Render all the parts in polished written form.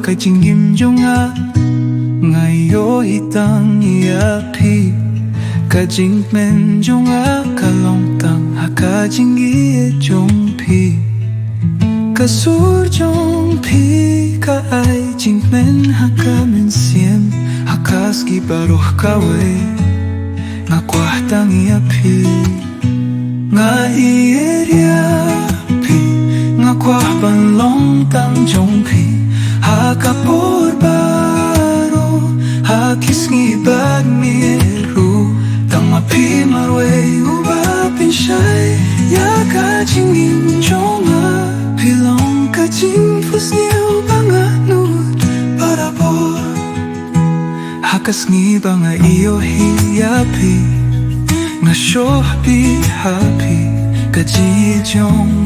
kay jingim jonga ngayo itang Iaphi ka jingkmen jonga kalong tang haka Jingieid jongphi kasur jongphi ka ay jingkmen haka Mynsiem hakas kibaroh kawe nga kwahtang Iaphi nga Ieid Iaphi nga kwah banlong tang jongphi hakapor baro hakis ngibag miru tang mapi marwe uba pinsyay yaka jingin jonga pilong ka jingfusngew jingangnud parabor hakas ngiba nga Ieid Iaphi nga shohpi happy ka Jingieid jong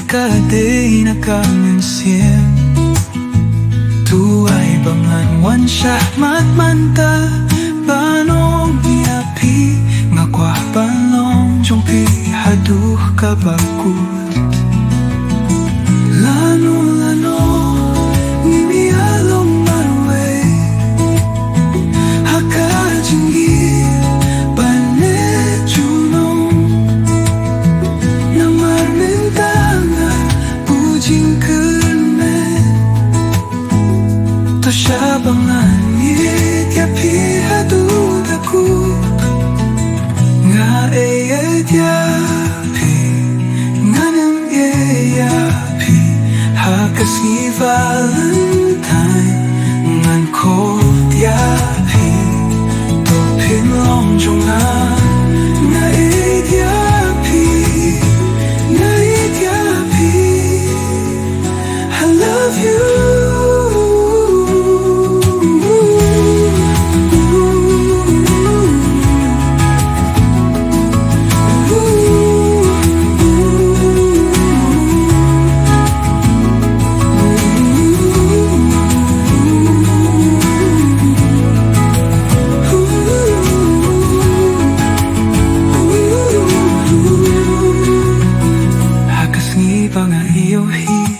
kaday na ka Mynsiem tuay bangan wan syahmat manta banong Iaphi nga kwah banong jongphi haduh kabakut lano ngimialong marwe haka Jingieid banet junong namar mintanga jingkmen to syabangan Ieid Iaphi haduh dakut nga Ieid Iaphi nga nang Ieid Iaphi hakas ni Valentine ngan ko Iaphi to pinlong jongan nga Ieid Iaphi nga Ieid Iaphi I love you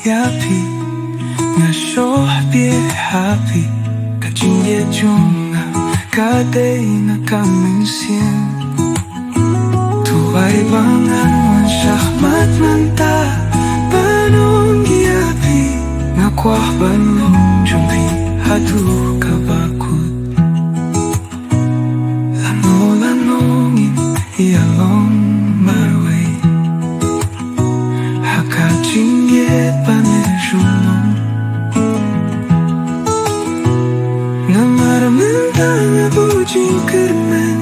Iaphi nga shohpi happy ka Jingieid jong kaday na ka Mynsiem tuway bangan wan syahmat manta banong Iaphi nga kwah banong jongphi haduh kabakut lanongin ialong marwe haka Jingieid banet junong namar mintanga jingkmen